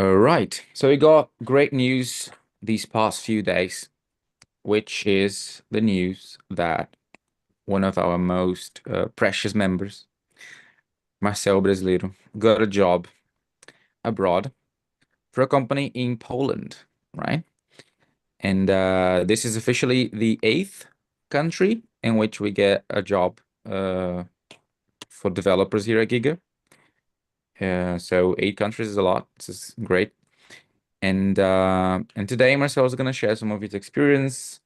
All right. So we got great news these past few days, which is the news that one of our most precious members, Marcel Brasileiro, got a job abroad for a company in Poland, right? And this is officially the eighth country in which we get a job for developers here at Giga. So 8 countries is a lot. This is great. And today Marcel is gonna share some of his experience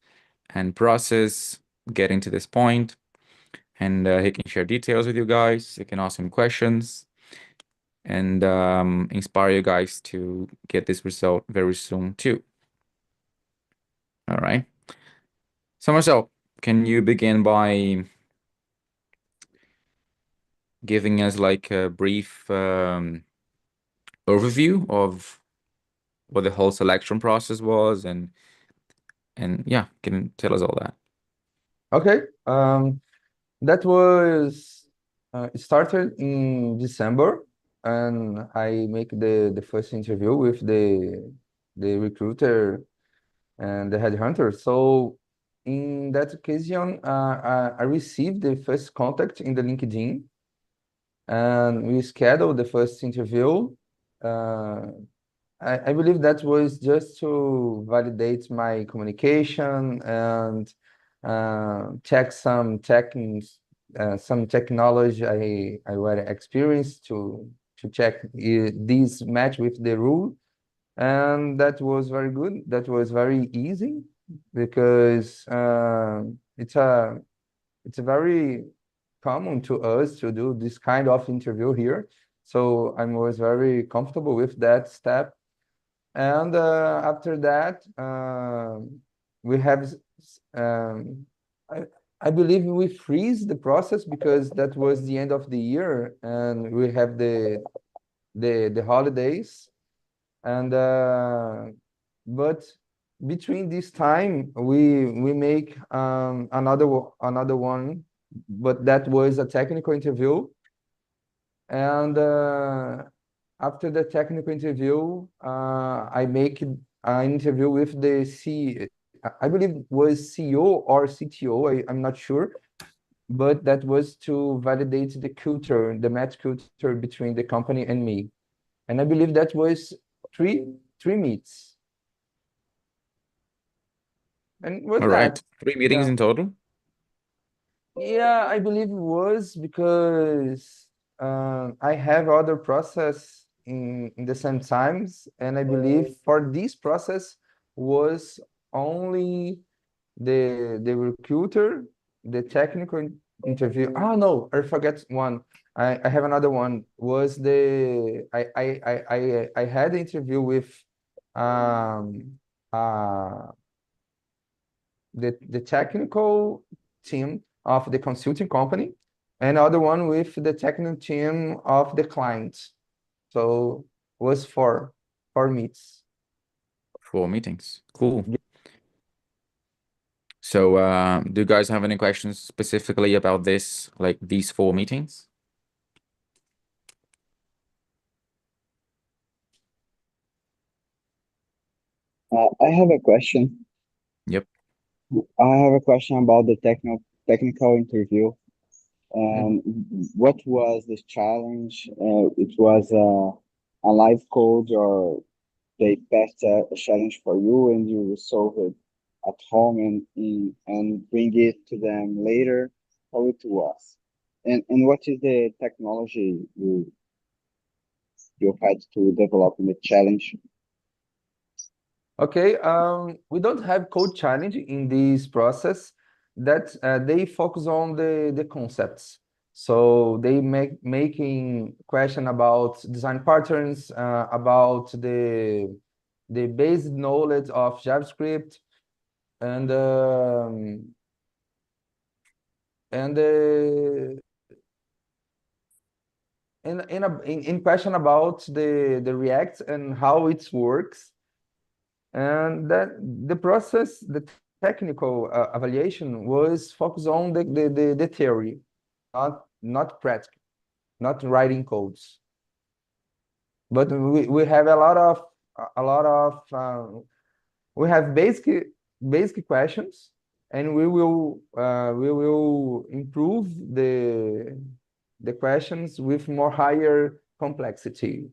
and process getting to this point, and he can share details with you guys. You can ask him questions and inspire you guys to get this result very soon too. All right. So Marcel, can you begin by giving us like a brief overview of what the whole selection process was, and yeah, can tell us all that. Okay, that was it started in December, and I make the first interview with the recruiter and the headhunter. So in that occasion, I received the first contact in the LinkedIn, and we scheduled the first interview. Uh, I believe that was just to validate my communication and check some technology I already experienced to check this match with the rule, and that was very good. That was very easy because it's a very common to us to do this kind of interview here. So I was very comfortable with that step. And after that, we have, um, I, I believe we freeze the process because that was the end of the year and we have the holidays. And but between this time, we make another one, but that was a technical interview. And after the technical interview, I make an interview with the I believe it was CEO or CTO, I'm not sure, but that was to validate the culture, the match culture between the company and me. And I believe that was three meets. And All with right. that, 3 meetings yeah, in total. yeah, I believe it was because I have other process in the same times, and I believe for this process was only the recruiter, the technical interview. Oh no, I forget one. I have another one. Was the I had an interview with um uh the technical team of the consulting company, and other one with the technical team of the client. So was four meets. 4 meetings. Cool. So, do you guys have any questions specifically about this, like these 4 meetings? I have a question. Yep. I have a question about the technical interview. Mhm. And what was this challenge? It was a live code, or they passed a challenge for you and you solve it at home and bring it to them later? How it was? And what is the technology you had to develop in the challenge? Okay, we don't have code challenge in this process. That they focus on the concepts. So they making question about design patterns, about the basic knowledge of JavaScript, and and in question about the React and how it works. And that the process, the technical evaluation was focused on the theory, not practical, not writing codes. but we have a lot of we have basic questions, and we will improve the questions with more higher complexity.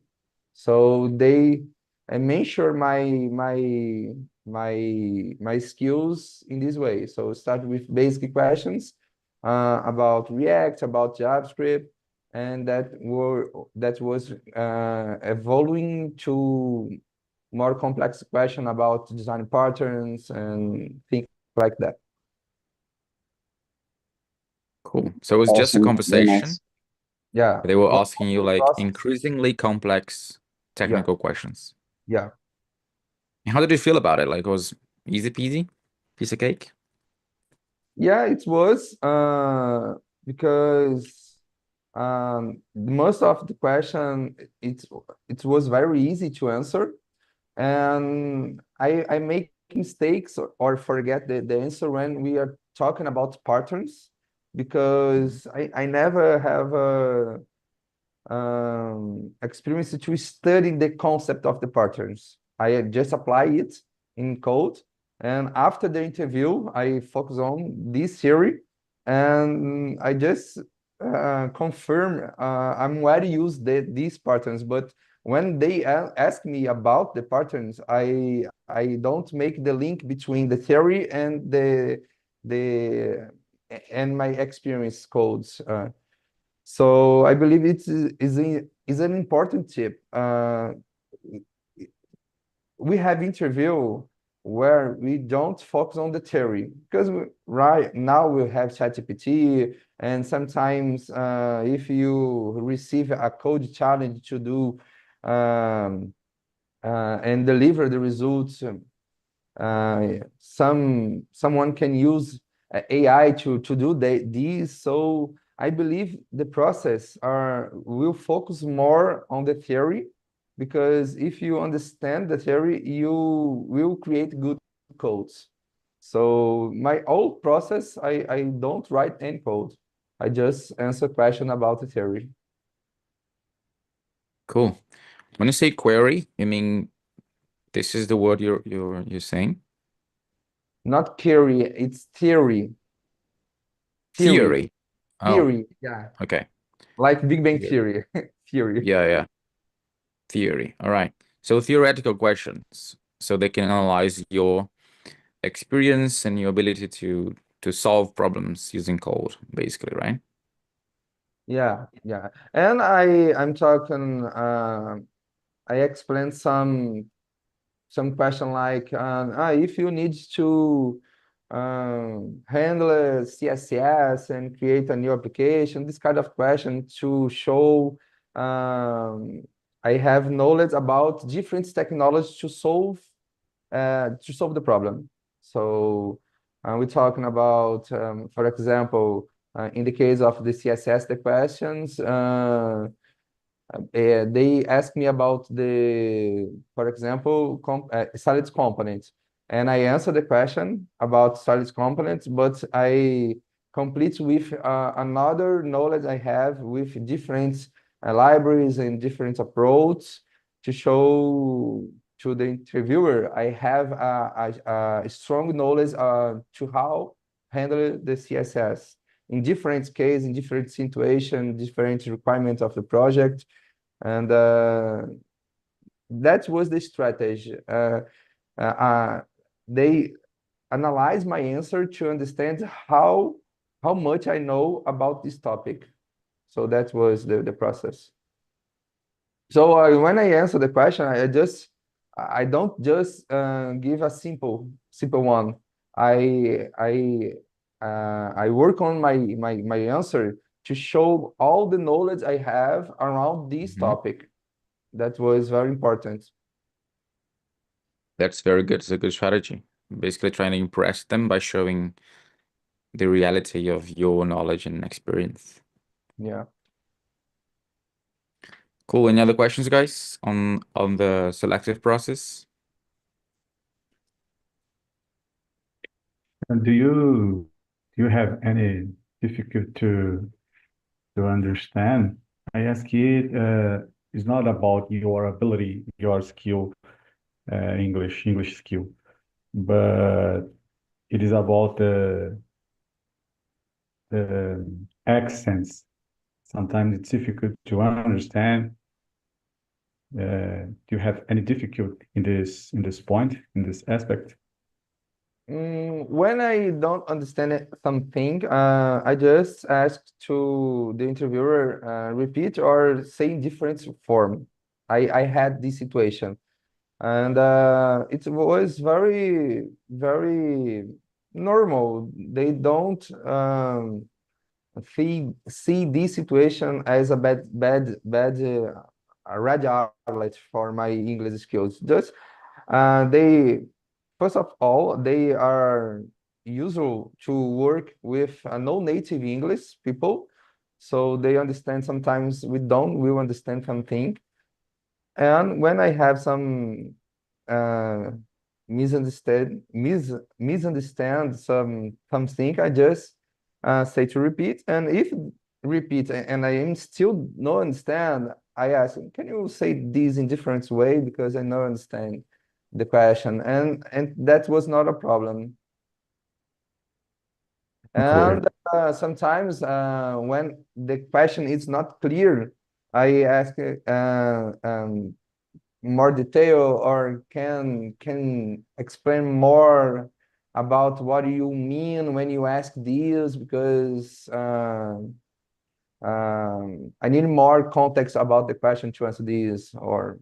So they measure my skills in this way. So start with basic questions about React, about JavaScript, and that was evolving to more complex question about design patterns and things like that. Cool. So it was just a Awesome, very conversation. nice. Yeah. They were But asking you the like process, increasingly complex yeah, technical questions. yeah. And how did you feel about it? Like it was easy peasy, piece of cake? Yeah, it was because most of the question it was very easy to answer, and I make mistakes or forget the answer when we are talking about patterns, Mhm. because I never have a experience to study the concept of the patterns. I just apply it in code, and after the interview, I focus on this theory, and I just confirm I'm where to use these patterns. But when they ask me about the patterns, I don't make the link between the theory and the and my experience codes. So I believe is an important tip. We have interview where we don't focus on the theory, because right now we have ChatGPT, and sometimes if you receive a code challenge to do and deliver the results, someone can use AI to do these. So I believe the process will focus more on the theory, because if you understand the theory, you will create good codes. So my whole process, I don't write any code. I just answer question about the theory. Cool. When you say query, you mean this is the word you're saying? Not theory, it's theory. Theory. Theory. Oh, Theory. Yeah. okay. Like Big Bang Theory. Theory. Theory. Yeah, yeah. Theory. All right. So theoretical questions. So they can analyze your experience and your ability to solve problems using code, basically, right? Yeah, yeah. And I'm talking I explained some question like if you need to handle a CSS and create a new application, this kind of question to show I have knowledge about different technologies to solve the problem. So we're talking about, for example, in the case of the CSS, the questions, they asked me about for example, solid components, and I answered the question about solid components, but I complete with another knowledge I have with different libraries and different approach to show to the interviewer I have a strong knowledge to how handle the CSS in different cases, in different situations, different requirements of the project, and that was the strategy. They analyze my answer to understand how much I know about this topic. So that was the process. So when I answer the question, I don't just give a simple one. I work on my answer to show all the knowledge I have around this Mhm. topic. That was very important. That's very good. It's a good strategy. Basically trying to impress them by showing the reality of your knowledge and experience. Yeah. Cool. Any other questions, guys, on the selective process? And do you have any difficulty to understand? I ask it it's not about your ability, your skill, English skill, but it is about the accents. Sometimes it's difficult to understand. Do you have any difficulty in this point, in this aspect? When I don't understand something, I just ask to the interviewer repeat or say in different form. I had this situation, and it was very normal. They don't see this situation as a bad a red alert for my English skills. Just they first of all, they are usual to work with no native English people, so they understand sometimes we understand something. And when I have some uh, misunderstand something, I just say to repeat. And if repeat and I am still no understand, I ask, can you say this in different way because I no understand the question, and that was not a problem. Okay. And sometimes when the question is not clear, I ask more detail or can explain more about what you mean when you ask this because I need more context about the question to answer this, or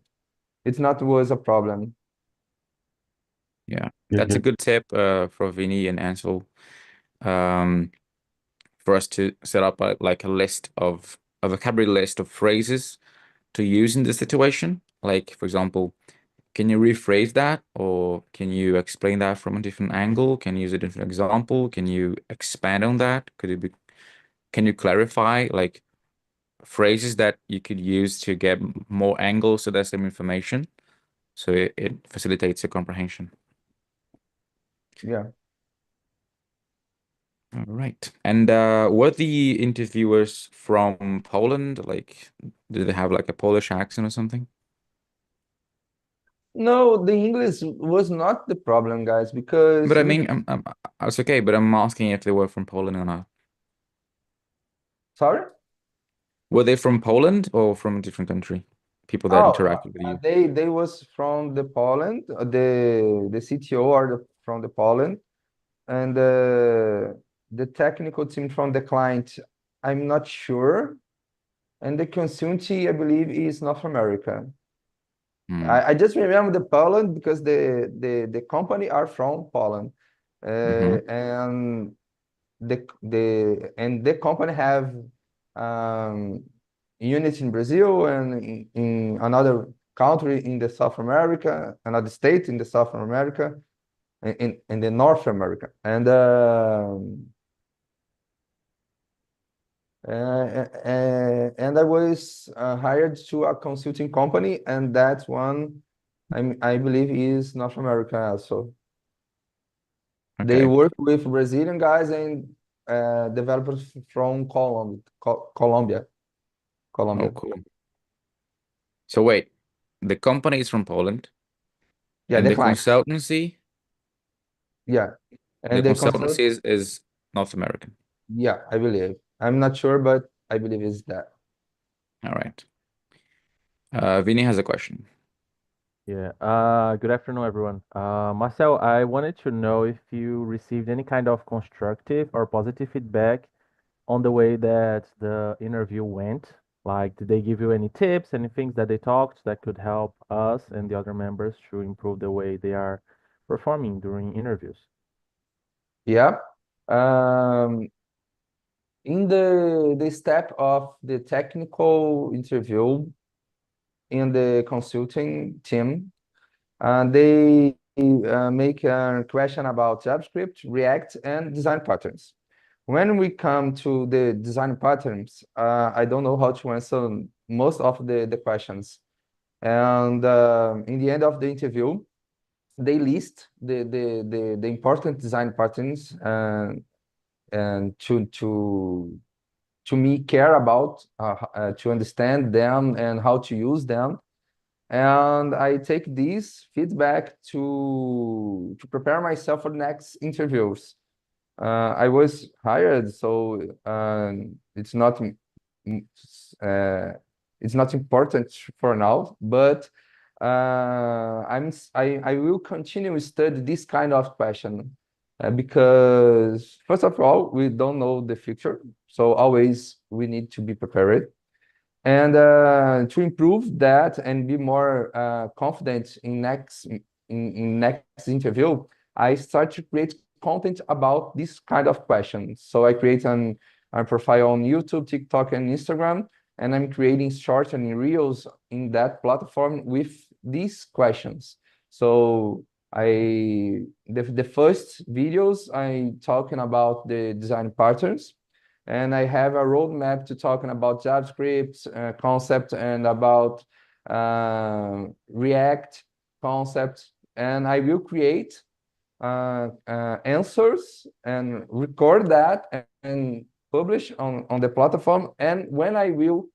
it's not was a problem. Yeah, Yeah, that's yeah. a good tip for Vinny and Ansel. Um, for us to set up like a list of a vocabulary list of phrases to use in this situation. Like, for example, can you rephrase that, or can you explain that from a different angle? Can you use a different example? Can you expand on that? Could it be, can you clarify like phrases that you could use to get more angles to that same information? So it facilitates your comprehension. Yeah. All right. And were the interviewers from Poland? Like, did they have like a Polish accent or something? No, the English was not the problem, guys, because But I we, mean, it's okay, but I'm asking if they were from Poland or not. sorry? Were they from Poland or from a different country? People that Oh, interacted with you. they was from the Poland, the CTO are from the Poland, and the technical team from the client, I'm not sure, and the consultancy, I believe, is North America. Hmm. I just remember the Poland because the company are from Poland, Mm-hmm. and the company have um, units in Brazil and in another country in the South America, another state in the South America, in the North America, and I was hired to a consulting company, and that one I believe is North America also. They Okay. work with Brazilian guys and developers from Colombia. Oh, Colombia. cool. So wait, the company is from Poland Yeah, and the client. the Yeah. And the consult, consultancy is North American. yeah, I believe. I'm not sure, but I believe it's that. All right. Vinny has a question. Yeah. Good afternoon, everyone. Marcel, I wanted to know if you received any kind of constructive or positive feedback on the way that the interview went. Like, did they give you any tips, any things that they talked that could help us and the other members to improve the way they are performing during interviews? Yeah. Um, in the step of the technical interview in the consulting team, they make a question about JavaScript, React, and design patterns. When we come to the design patterns, I don't know how to answer most of the questions. And in the end of the interview, they list the important design patterns and to to me care about to understand them and how to use them. And I take this feedback to prepare myself for the next interviews. I was hired, so it's not it's not important for now, but I will continue to study this kind of question because first of all, we don't know the future, so always we need to be prepared. And to improve that and be more confident in next interview, I start to create content about this kind of questions. So I create a profile on YouTube, TikTok, and Instagram, and I'm creating shorts and reels in that platform with these questions. So the first videos I talking about the design patterns, and I have a roadmap to talking about JavaScript concept and about React concept, and I will create answers and record that and publish on the platform. And when I will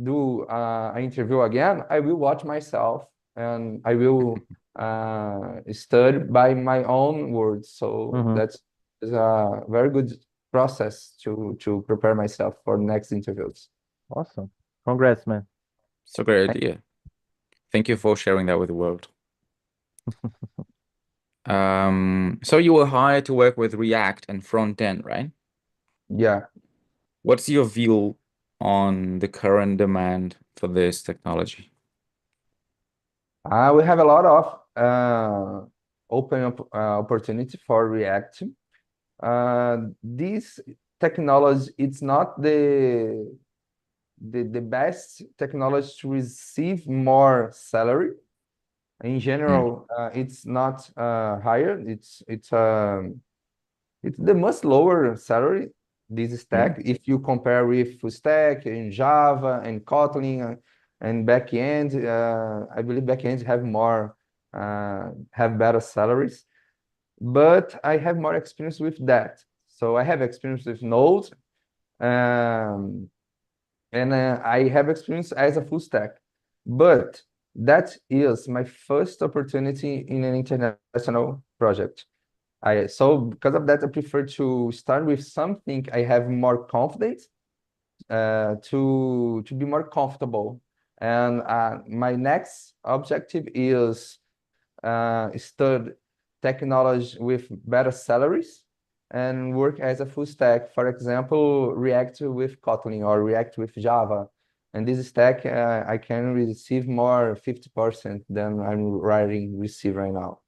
do an interview again, I will watch myself and I will study by my own words. So Mm-hmm. that's a very good process to prepare myself for next interviews. Awesome. Congrats, man. So great idea. Thank you for sharing that with the world. So you were hired to work with React and front end, right? Yeah. What's your view on the current demand for this technology? We have a lot of open opportunity for React. This technology, it's not the best technology to receive more salary. In general, it's not higher. It's the most lower salary, this stack, if you compare with full stack in Java and Kotlin and backend. I believe backends have more, have better salaries, but I have more experience with that. So I have experience with Node, um, and I have experience as a full stack. But that is my first opportunity in an international project. So because of that, I prefer to start with something I have more confidence to be more comfortable. And my next objective is study technology with better salaries and work as a full stack. For example, React with Kotlin or React with Java. And this stack, I can receive more 50% than I'm receive right now.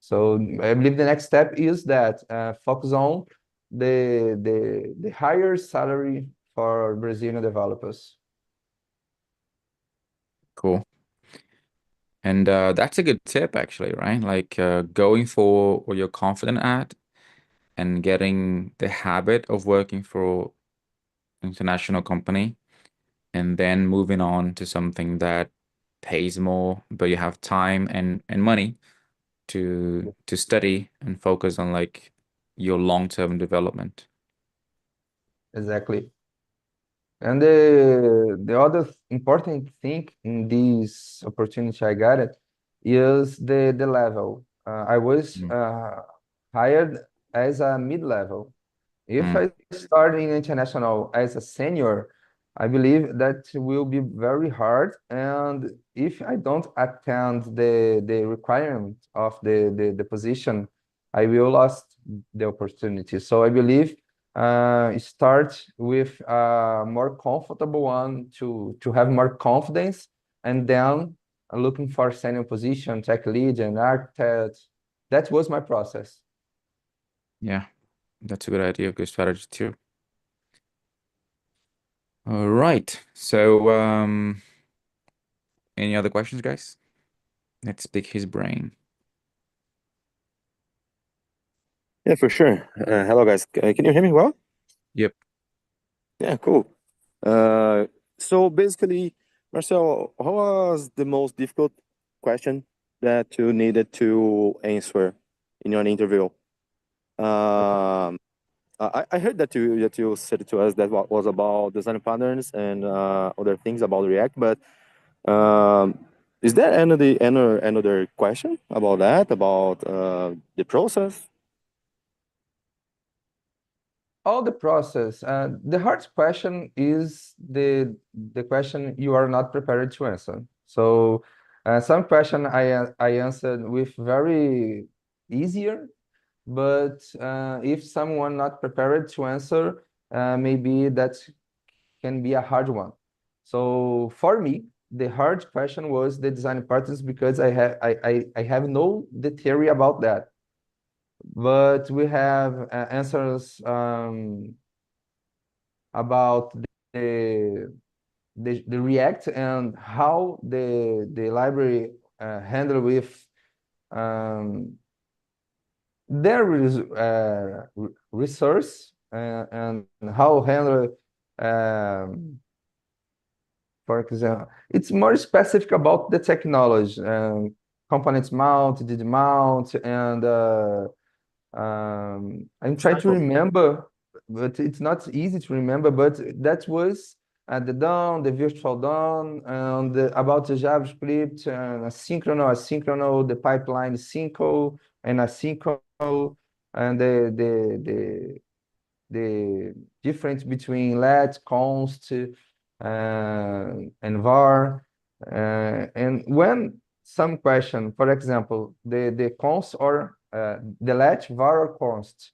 So I believe the next step is that focus on the higher salary for Brazilian developers. Cool. And that's a good tip, actually, right? Like going for what you're confident at and getting the habit of working for international company and then moving on to something that pays more, but you have time and money to study and focus on like your long-term development. Exactly. And the other important thing in this opportunity I got it is the level. I was hired as a mid-level. If I start in international as a senior, I believe that will be very hard. And if I don't attend the requirement of the position, I will lost the opportunity. So I believe start with a more comfortable one to have more confidence, and then looking for senior position, tech lead and architect. That was my process. Yeah, that's a good idea, good strategy too. All right. So, any other questions, guys? Let's pick his brain. Yeah, for sure. Hello, guys. Can you hear me well? Yep. Yeah, cool. So basically, Marcel, what was the most difficult question that you needed to answer in your interview? I heard that you said to us that was about design patterns and other things about React, but is there another question about that, about the process? All the process. The hard question is the question you are not prepared to answer. So some question I answered with very easier, but if someone not prepared to answer, maybe that can be a hard one. So for me, the hard question was the design patterns because I have no the theory about that. But we have answers about the React and how the library handle with their resource and how handle for example, it's more specific about the technology, components mount, did mount, and I'm trying to remember, but it's not easy to remember. But that was the DOM, the virtual DOM, and about the JavaScript, and asynchronous, the pipeline synchro and asynchronous, and the difference between let, const, and var. And when some question, for example, the const or the let, var, or const,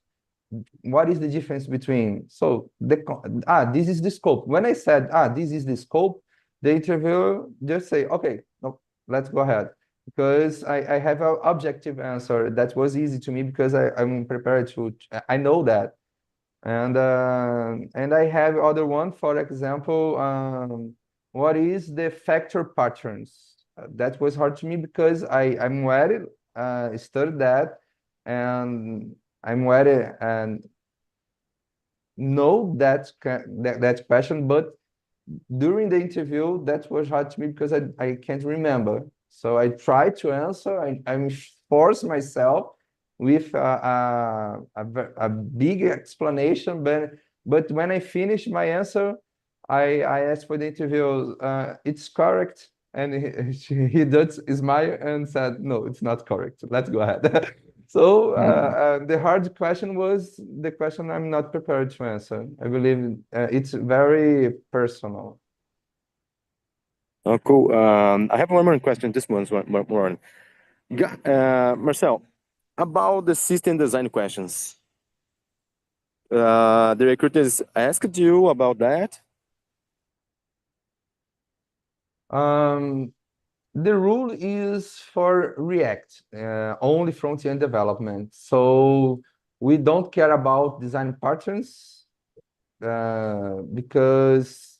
what is the difference between? So this is the scope. When I said this is the scope, the interviewer just say, okay, no, let's go ahead. Because I have an objective answer that was easy to me because I'm prepared to, I know that. And I have other one, for example, what is the factor patterns? That was hard to me because I'm ready studied that, and I'm ready and know that question, but during the interview that was hard to me because I can't remember. So I tried to answer. I'm forced myself with a big explanation, but when I finished my answer, I asked for the interview, it's correct. And he does smile and said, no, it's not correct. Let's go ahead. So the hard question was the question I'm not prepared to answer. I believe it's very personal. Oh, cool. I have one more question. This one's one more. Marcel, about the system design questions. The recruiters asked you about that? The rule is for React, only front-end development. So we don't care about design patterns because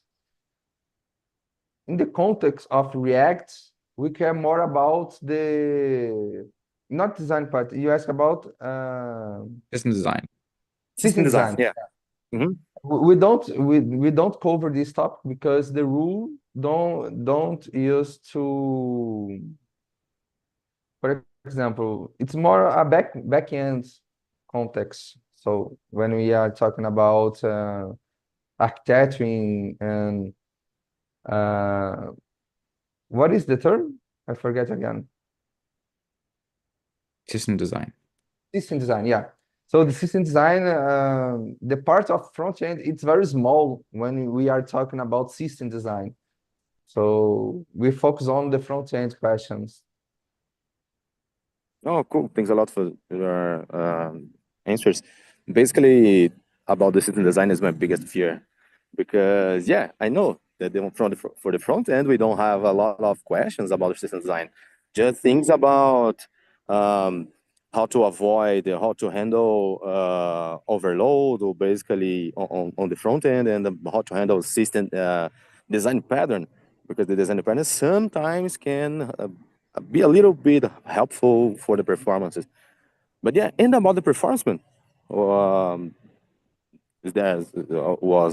in the context of React, we care more about not design part. You ask about System design. system design. Yeah. Mm-hmm. We don't cover this topic because the rule don't use to, for example, it's more a back-end context. So when we are talking about architecting and what is the term? I forget again. System design. System design, yeah. So the system design, the part of front end, it's very small when we are talking about system design. So we focus on the front end questions. Oh, cool. Thanks a lot for your answers. Basically, about the system design is my biggest fear because, yeah, I know that for the front end, we don't have a lot of questions about the system design. Just things about how to avoid, how to handle overload, or basically on the front end, and how to handle system design pattern, because the design pattern sometimes can be a little bit helpful for the performances. But yeah, and about the performance, was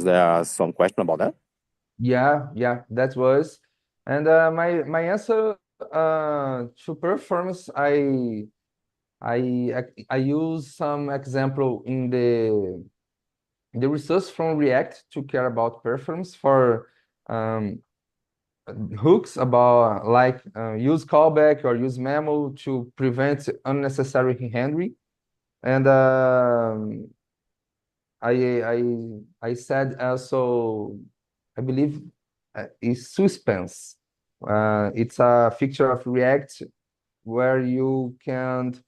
there some question about that? Yeah, that was. And my answer to performance, I use some example in the resource from React to care about performance for hooks about like use callback or use memo to prevent unnecessary handling. And I said also, I believe is suspense. It's a feature of React where you can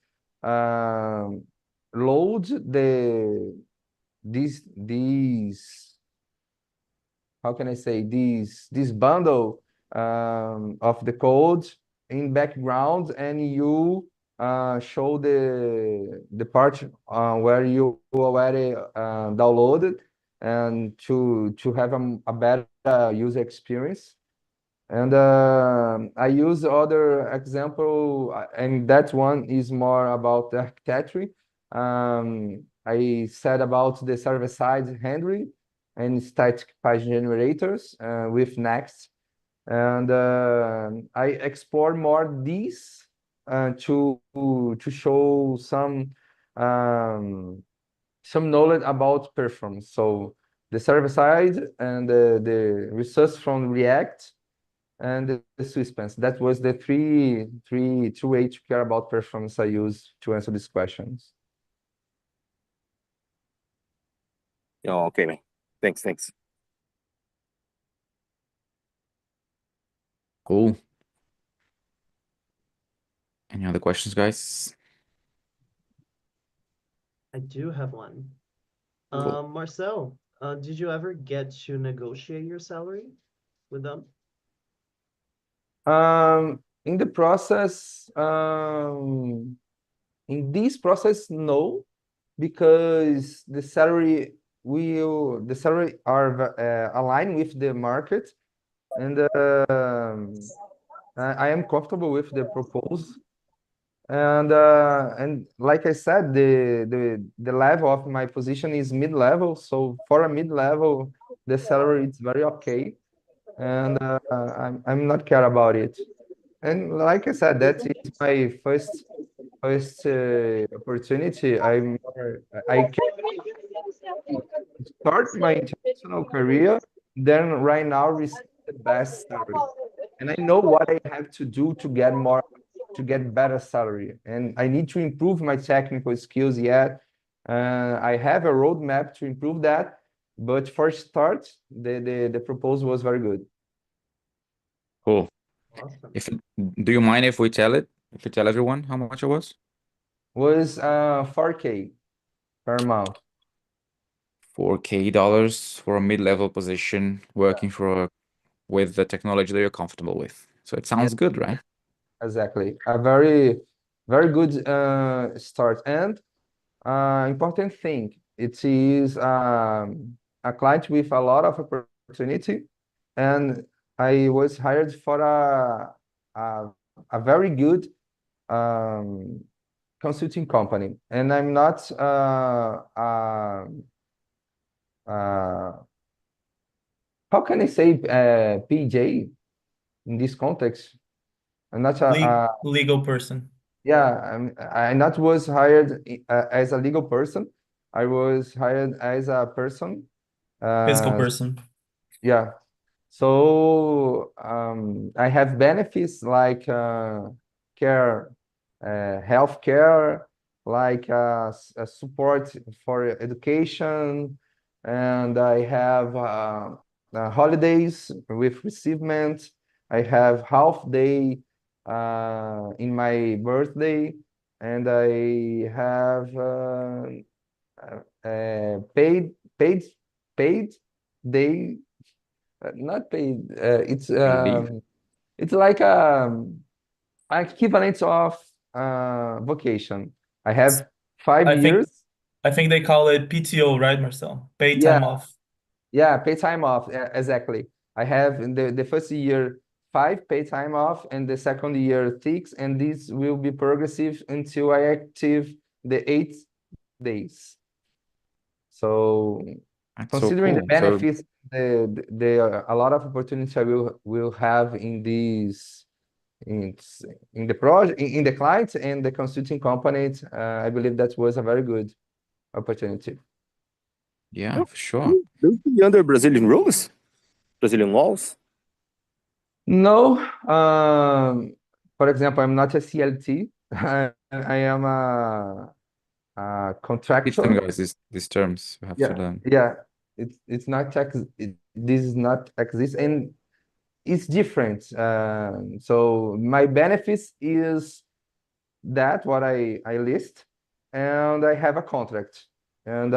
load these how can I say this bundle of the code in background, and you show the part where you already downloaded, and to have a better user experience. And I use other example, and that one is more about the architecture. I said about the server-side handling and static page generators with Next. And I explore more these to show some knowledge about performance. So the server side and the resource from React and the suspense. That was the two ways to care about performance I use to answer these questions. Oh, okay, man. Thanks. Cool. Any other questions, guys? I do have one. Cool. Marcel, did you ever get to negotiate your salary with them? In the process, in this process, no, because the salary are aligned with the market, and I am comfortable with the proposal. And like I said, the level of my position is mid-level. So for a mid-level, the salary is very okay, and I'm not care about it. And like I said, that is my first opportunity. I can start my international career, then right now receive the best salary. And I know what I have to do to get better salary. And I need to improve my technical skills yet. I have a roadmap to improve that. But for start, the proposal was very good. Cool. Awesome. Do you mind if we tell it? If we tell everyone how much it was? Was 4K per month. $4K for a mid-level position, working with the technology that you're comfortable with. So it sounds good, right? Exactly. A very, very good start. And important thing, it is a client with a lot of opportunity, and I was hired for a very good consulting company, and I'm not how can I say PJ in this context? I'm not Legal person, yeah, I not was hired as a legal person. I was hired as a person. physical Uh, person. yeah. So I have benefits like care, health care, like support for education, and I have holidays with receivement. I have half day in my birthday, and I have paid paid day not paid. Leave. It's like equivalent of vacation. I have five I think years. I think they call it PTO, right, Marcel? Paid Yeah, time off. yeah, pay time off. Yeah, exactly. I have in the first year 5 paid time off, and the second year 6, and this will be progressive until I active the 8 days. So That's so considering the cool. So benefits, a lot of opportunities I will have in these in in the project in the clients and the consulting companies, I believe that was a very good opportunity. Yeah, for sure. Basically under Brazilian rules, Brazilian laws. No, for example, I'm not a CLT. I am a Teach them contractor. guys these terms. We have to Yeah, learn. yeah. It's not this is not exist, and it's different. So my benefits is that what I list, and I have a contract. And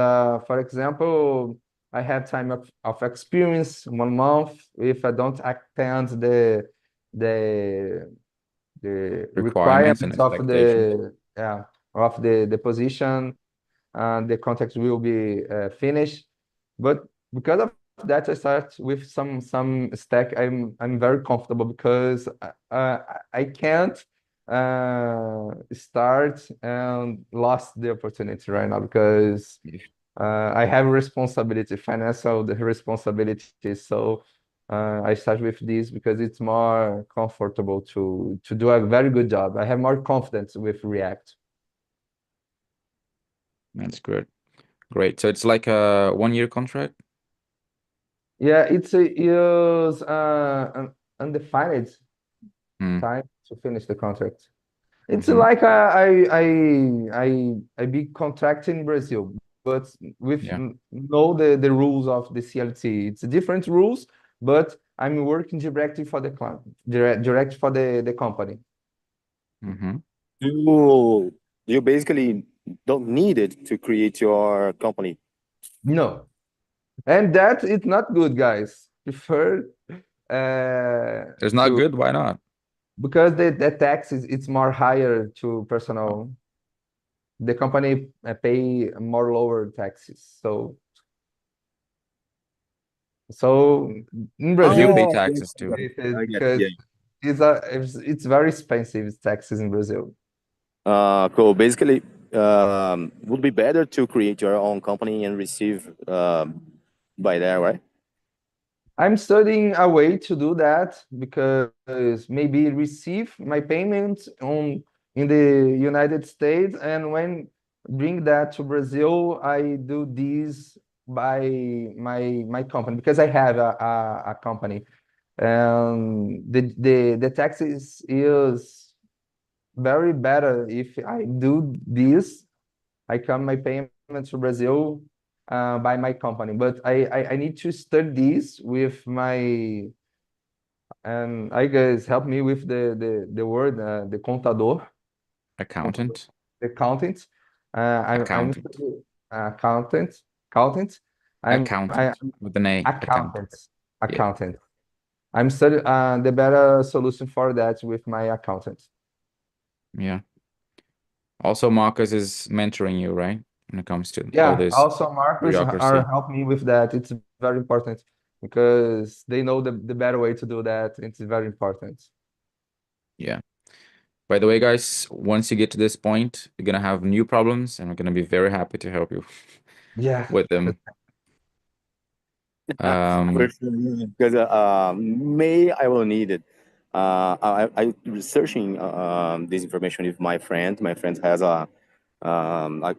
for example, I have time of experience 1 month. If I don't attend the the Requirements and requirements expectations. of the position, the contract will be finished. But because of that, I start with some stack. I'm very comfortable because I can't start and lost the opportunity right now because I have responsibility, financial the responsibility. So I start with this because it's more comfortable to do a very good job. I have more confidence with React. That's good. Great. So it's like a 1 year contract? Yeah, it's a years undefined Hmm. time to finish the contract. It's Mhm. like I be contract in Brazil, but with Yeah. know the rules of the CLT. It's different rules, but I'm working directly for the client, direct for the company. Mm-hmm. You basically don't need it to create your company. No, and that it's not good, guys. Prefer It's not to good. Why not? because the tax is it's more higher to personal. The company pay more lower taxes. So in But you Brazil, pay Oh, taxes too. I get it. because Yeah. it's very expensive taxes in Brazil. Cool. Basically, would be better to create your own company and receive by there, right? I'm studying a way to do that because maybe receive my payments on in the United States, and when bring that to Brazil, I do this by my company because I have a company, and the taxes is very better if I do this. I come my payment to Brazil by my company, but I need to study this with my and I guess help me with the word the contador, Accountant. the accountant. I'm Accountant. accountant, accountant. I Accountant with an A. Accountant. accountant, Yeah. accountant. I'm studying the better solution for that with my accountant. Yeah. Also, Marcus is mentoring you, right? When it comes to all Yeah, this also Marcus are bureaucracy. help me with that. It's very important because they know the better way to do that. It's very important. Yeah. By the way, guys, once you get to this point, you're gonna have new problems, and we're gonna be very happy to help you Yeah. with them. For sure, because May I will need it. I researching this information with my friend. My friend has like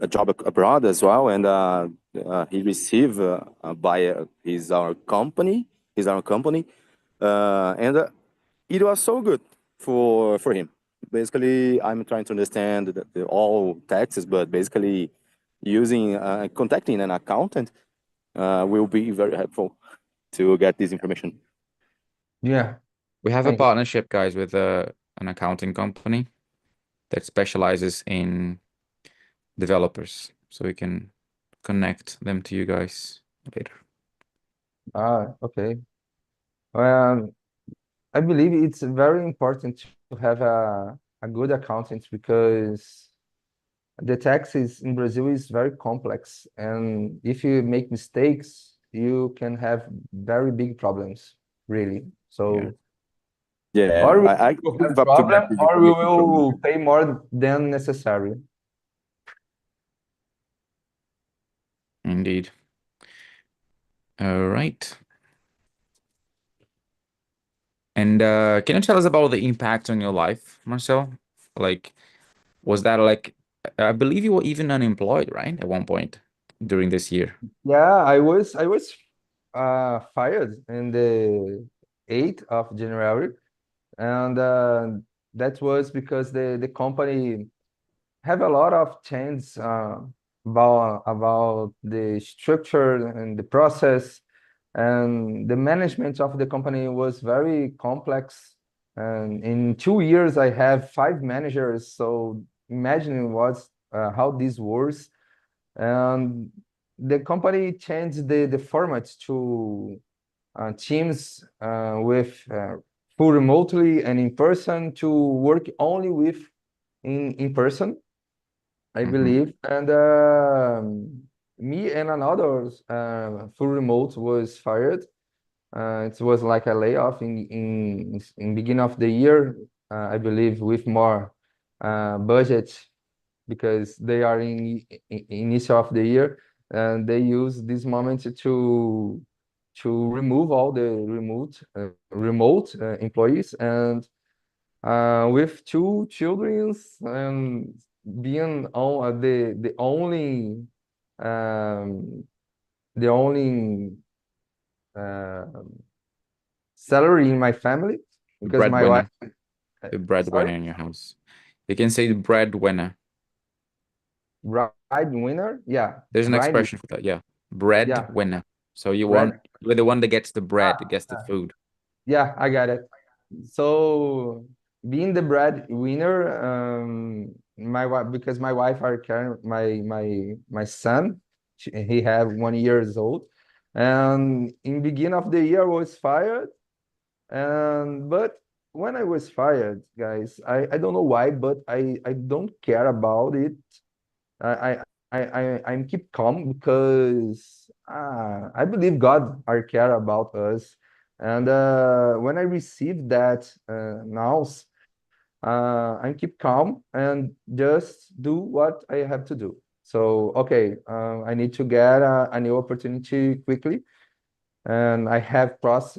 a job abroad as well, and he received by his our company, and it was so good for him. Basically, I'm trying to understand all taxes, but basically using contacting an accountant will be very helpful to get this information. Yeah. We have a Thank you. partnership, guys, with an accounting company that specializes in developers, so we can connect them to you guys later. Okay. Um, I believe it's very important to have a good accountant because the taxes in Brazil is very complex, and if you make mistakes, you can have very big problems, really. Yeah, So, Yeah, or we I will give have up to get problem, this or we information from will you. pay more than necessary. indeed. All right. And can you tell us about the impact on your life, Marcel? Like, was that like, I believe you were even unemployed, right? At one point. during this year? Yeah, I was fired in the 8th of January, and that was because the company have a lot of change about the structure and the process, and the management of the company was very complex. And in 2 years, I have 5 managers. So imagine what's how this works. And the company changed the format to teams with full remotely and in person to work only with in person, I Hmm. believe. And me and another full remote was fired. It was like a layoff in beginning of the year, I believe, with more budget because they are in initial of the year, and they use this moment to remove all the remote employees. And with 2 children and being um, the only uh, salary in my family The because my wife, breadwinner, the breadwinner sorry, in your house. You can say the breadwinner. bride winner, yeah, There's an bride, expression for that. Yeah, yeah, breadwinner. So bread. you're the one that gets the bread, that gets the Ah, food. yeah, I got it. So being the breadwinner, my wife, because my wife are carrying my son, he have 1 years old, and in beginning of the year I was fired, and but when I was fired, guys, I don't know why, but I don't care about it. I'm keep calm because I believe God are care about us. And when I received that news, I keep calm and just do what I have to do. So okay, I need to get a new opportunity quickly, and I have process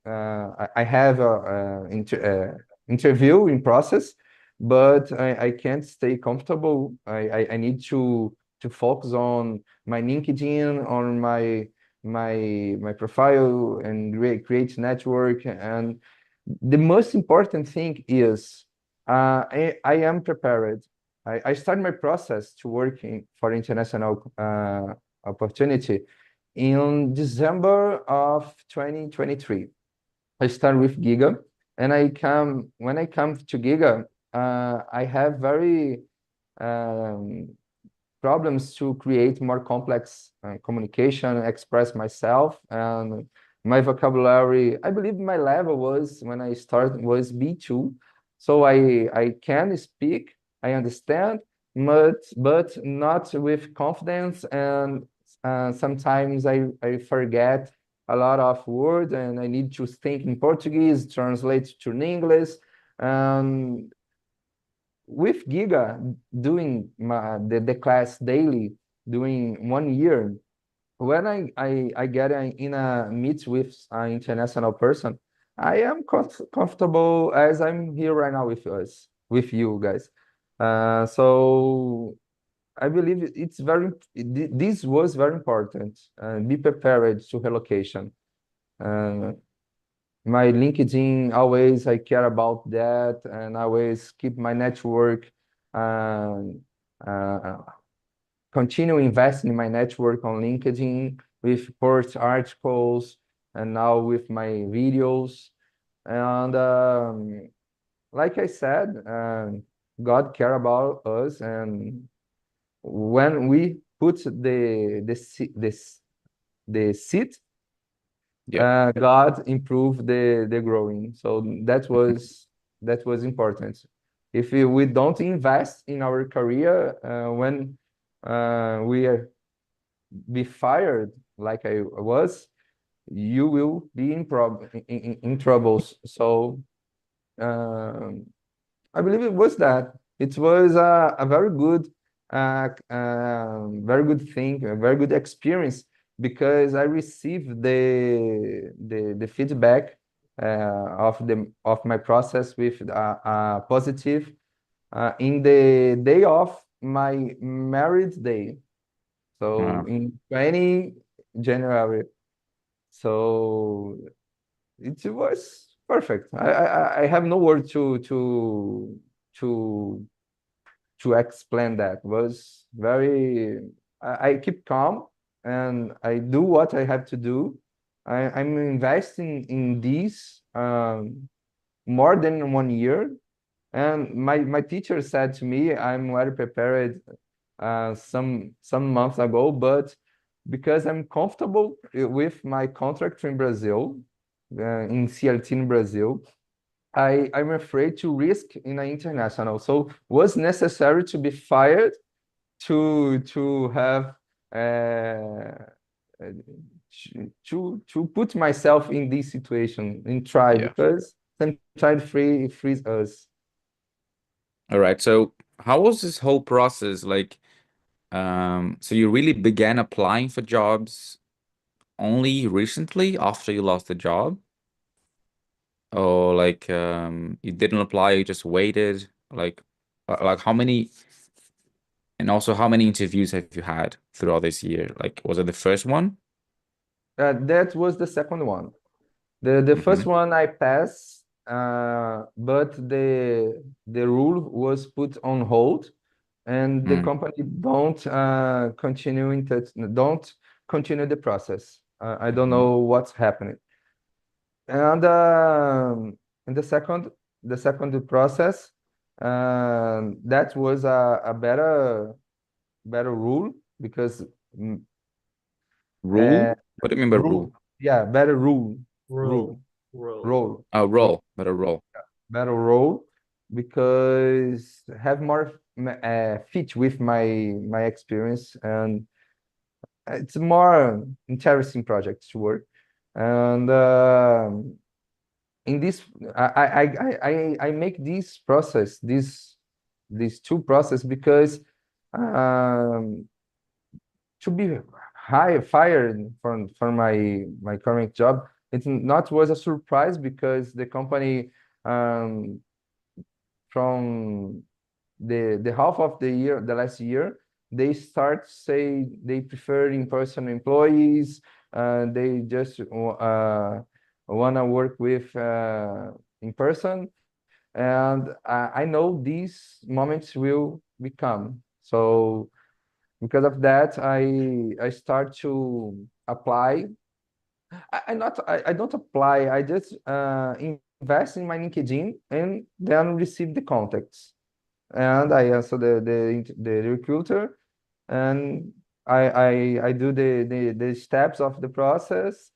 I have a interview in process, but I can't stay comfortable. I need to focus on my LinkedIn, on my profile, and create network. And the most important thing is I am prepared. I start my process to working for international opportunity in December of 2023. I start with Giga, and when I come to Giga, I have very um, problems to create more complex communication, express myself, and my vocabulary. I believe my level was when I started was B2, so I can speak, I understand, but not with confidence, and sometimes I forget a lot of words, and I need to think in Portuguese, translate to English. Um, with Giga doing the class daily, doing 1 year, when I get in a meet with an international person, I am comfortable as I'm here right now with us, with you guys. So I believe this was very important. Be prepared to relocation. Uh, my LinkedIn, always I care about that, and always keep my network, um, uh, continue investing in my network on LinkedIn with post articles and now with my videos. And like I said, God care about us, and when we put the seed, Yeah. God improved the growing. So that was important. If we don't invest in our career, when we are be fired like I was, you will be in troubles. So um, I believe it was that. It was a very good thing, a very good experience because I received the feedback of my process with positive in the day off my married day. So Wow. in 20 January. So it was perfect. I have no word to to explain that. It was very I keep calm and I do what I have to do. I'm investing in this more than 1 year. And my teacher said to me, I'm well prepared some months ago, but because I'm comfortable with my contract in Brazil, in CLT in Brazil, I'm afraid to risk in an international. So was necessary to be fired to have to put myself in this situation and try Yeah. because sometimes frees us. All right. So how was this whole process like? So you really began applying for jobs only recently after you lost the job? Or like you didn't apply, you just waited? Like how many, and also how many interviews have you had throughout this year? Like was it the first one? That was the second one. The first Hmm. one I passed, but the rule was put on hold, and the Mm. company don't continue the process. I don't Hmm. know what's happening. And in the second process, that was a better rule because mm, Rule? uh, What do you mean by rule? rule, yeah, better Roll, roll. rule, Oh, rule, role, better role. better role because have more fit with my experience and it's more interesting project to work. And in this, I make this process, these two process because um, to be fired from my current job, it's not was a surprise because the company um, from the half of the year, the last year, they start say they prefer in-person employees. They just wanna work with in person, and I know these moments will become. So because of that, I start to apply. I don't apply. I just invest in my LinkedIn and then receive the contacts. And I answer the recruiter, and I do the steps of the process.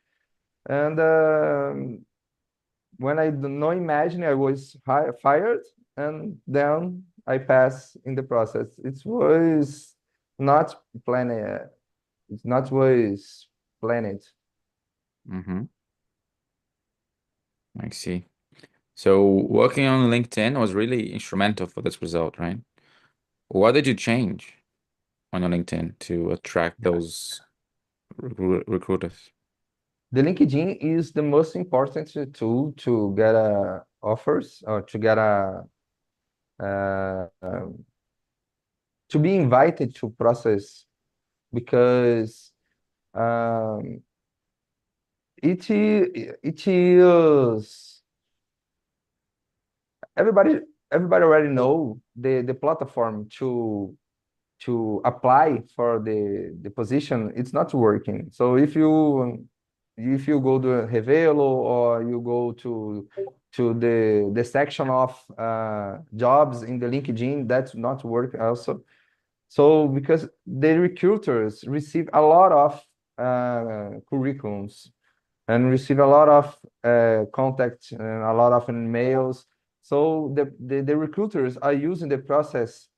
And when I do not imagine I was fired, and then I pass in the process. It was not planned. It's not was planned. Hmm. I see. So working on LinkedIn was really instrumental for this result, right? What did you change on your LinkedIn to attract those recruiters? The LinkedIn is the most important tool to get offers or to get uh, um, to be invited to process because um, it is everybody everybody already know the platform to apply for the position. It's not working. So if you go to Revelo or you go to the section of jobs in the LinkedIn, that's not work also. So because the recruiters receive a lot of curriculums and receive a lot of contacts and a lot of emails. So the recruiters are using the process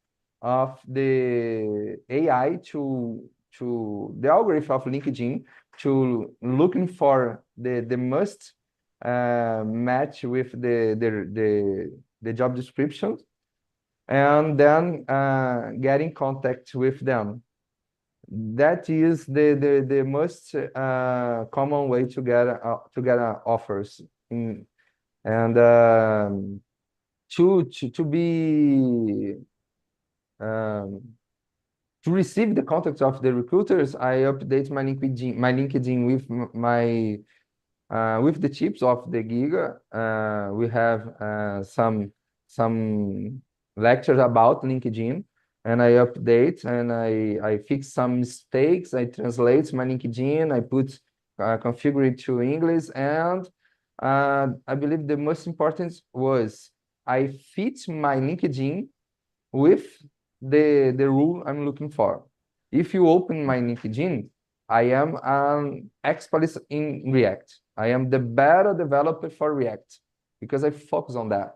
of the AI to the algorithm of LinkedIn to looking for the must match with the job description and then get in contact with them. That is the most common way to get offers in, and to be to receive the contacts of the recruiters, I update my LinkedIn with my with the chips of the Giga. We have some lectures about LinkedIn, and I update and I fix some mistakes. I translate my LinkedIn. I put configure it to English, and I believe the most important was I fit my LinkedIn with the rule I'm looking for. If you open my LinkedIn, I am an expert in React. I am the better developer for React because I focus on that.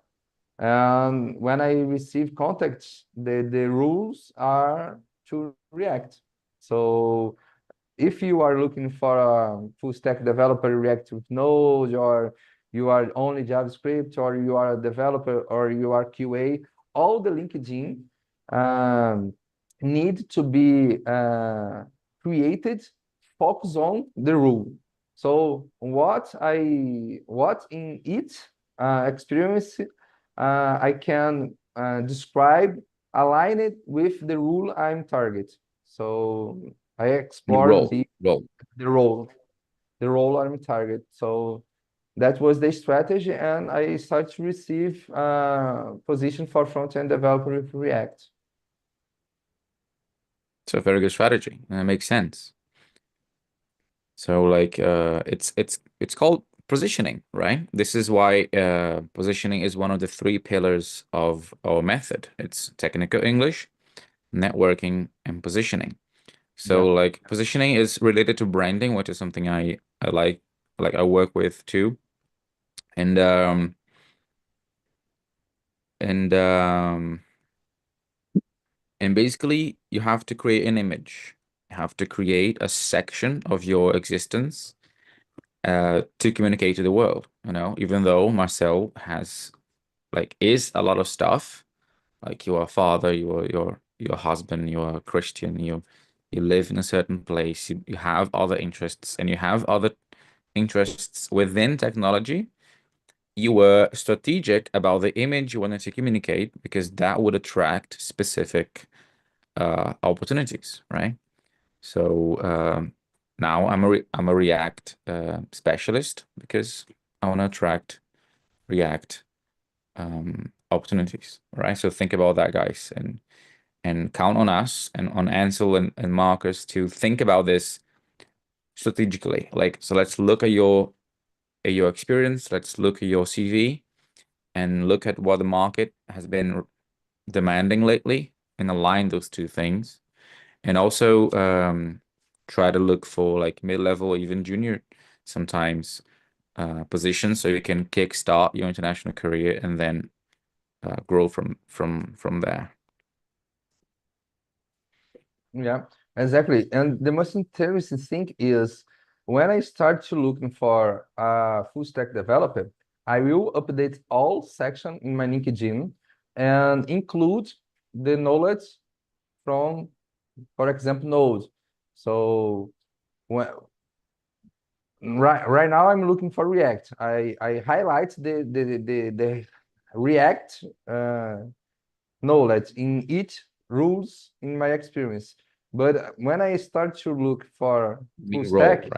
And when I receive contacts, the rules are to React. So if you are looking for a full stack developer React with Node, or you are only JavaScript, or you are a developer, or you are QA, all the LinkedIn um, need to be created focus on the rule. So what in each experience I can describe, align it with the rule I'm target. So I The explore role, role. the role, the role I'm target. So that was the strategy, and I started to receive position for front-end developer with React. It's a very good strategy, and it makes sense. So like it's called positioning, right? This is why positioning is one of the three pillars of our method. It's technical English, networking, and positioning. Yeah. So like positioning is related to branding, which is something I like I work with too. And um and um and basically you have to create an image. You have to create a section of your existence to communicate to the world, even though Marcel is a lot of stuff, like you are a father, you're a husband, you're a Christian, you live in a certain place, you have other interests, and you have other interests within technology. You were strategic about the image you wanted to communicate because that would attract specific opportunities, right? So now I'm a React specialist because I want to attract React opportunities, right? So think about that, guys, and count on us and on Ansel and Marcus to think about this strategically. Like, so let's look at your experience, let's look at your CV, and look at what the market has been demanding lately, and align those two things. And also try to look for like mid-level, even junior sometimes positions, so you can kickstart your international career and then grow from there. Yeah, exactly. And the most interesting thing is when I start to looking for a full stack developer, I will update all section in my LinkedIn and include the knowledge from, for example, Node. So when right now I'm looking for React. I highlight the React knowledge in each rules in my experience. But when I start to look for full Role, stack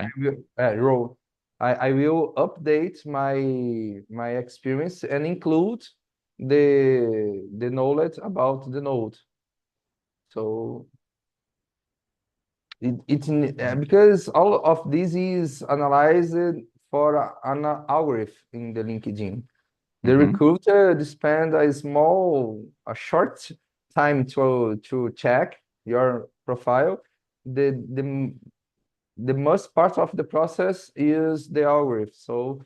right? role, I will update my experience and include the knowledge about the node. So because all of this is analyzed for an algorithm in the LinkedIn. The recruiter spend a short time to check your profile. The most part of the process is the algorithm. So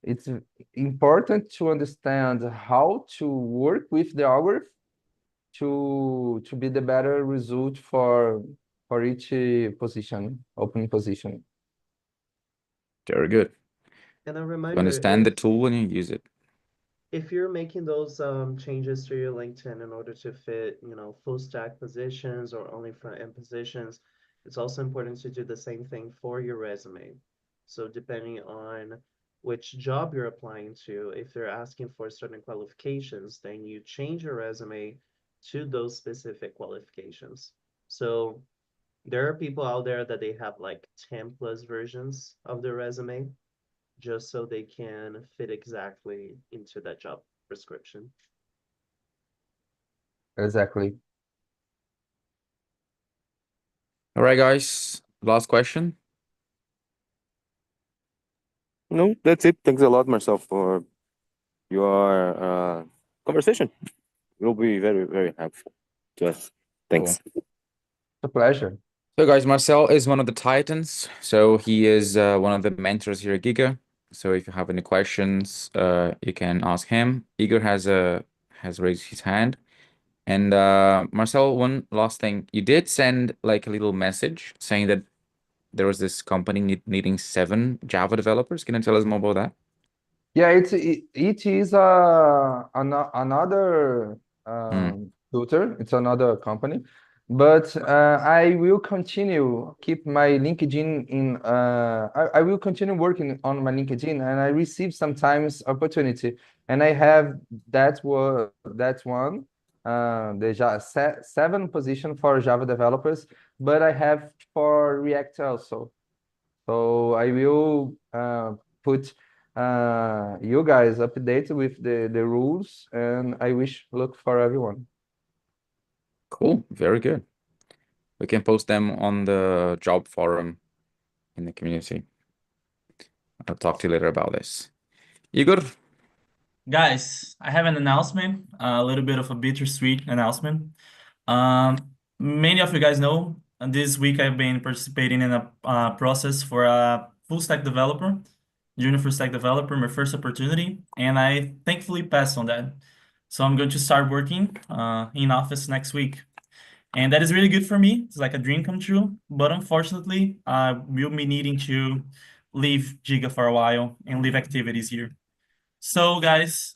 it's important to understand how to work with the algorithm to be the better result for each position, open position. Very good. And a You reminder, understand the tool and you use it. if you're making those changes to your LinkedIn in order to fit, full stack positions or only front end positions, it's also important to do the same thing for your resume. So depending on which job you're applying to, if they're asking for certain qualifications, then you change your resume to those specific qualifications. So there are people out there that they have like 10 plus versions of their resume just so they can fit exactly into that job prescription. Exactly. All right, guys. Last question. No, that's it. Thanks a lot, Marcel, for your conversation. It will be very, very helpful to us. Thanks. It's a pleasure. So, guys, Marcel is one of the titans. So he is one of the mentors here at Giga. So if you have any questions, you can ask him. Igor has raised his hand. And Marcel, one last thing. You did send like a little message saying that there was this company needing 7 Java developers. Can you tell us more about that? Yeah, it is another tutor. It's another company, but I will continue keep my LinkedIn in. I will continue working on my LinkedIn, and I receive sometimes opportunity, and I have that one. The Java 7 position for Java developers, but I have for React also. So I will put you guys updated with the rules, and I wish luck for everyone. Cool. Very good. We can post them on the job forum in the community. I'll talk to you later about this. Igor? Guys, I have an announcement, a little bit of a bittersweet announcement. Many of you guys know, this week I've been participating in a process for a full stack developer, junior full stack developer, my first opportunity, and I thankfully passed on that. So I'm going to start working in office next week. And that is really good for me. It's like a dream come true. But unfortunately, I will be needing to leave Giga for a while and leave activities here. So, guys,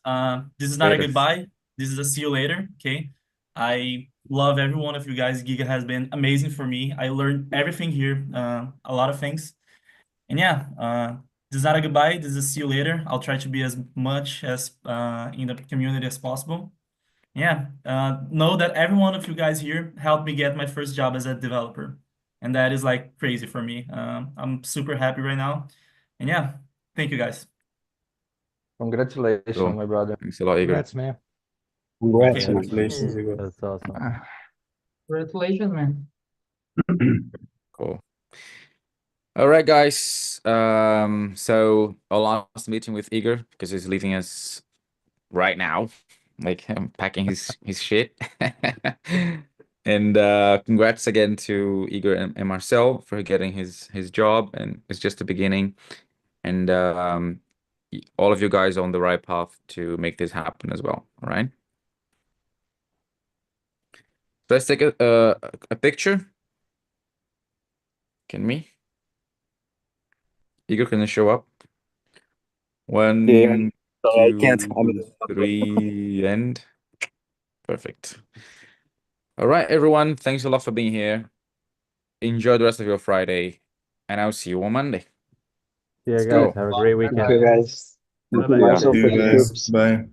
this is not a Later. goodbye. This is a see you later. Okay. I love every one of you guys. Giga has been amazing for me. I learned everything here, a lot of things. And yeah, this is not a goodbye. This is a see you later. I'll try to be as much as in the community as possible. Yeah, know that every one of you guys here helped me get my first job as a developer. And that is like crazy for me. I'm super happy right now. And yeah, thank you guys. Congratulations, Cool. my brother. Thanks a lot, Igor. Congrats, man. Congrats, Yeah, man. Congratulations, Igor. that's awesome. Congratulations, man. Cool. All right, guys. So our last meeting with Igor, because he's leaving us right now, like packing his shit. And congrats again to Igor and Marcel for getting his job, and it's just the beginning. And all of you guys are on the right path to make this happen as well. All right. So let's take a picture. Can we? Igor, can you show up? Yeah, 1, sorry, I can't. 2, 3, and perfect. All right, everyone. Thanks a lot for being here. Enjoy the rest of your Friday, and I'll see you on Monday. Yeah, Let's guys, go. have a great Thank weekend. you, guys. Thank you, Bye-bye. Marcel, See for you the guys. tips. Bye.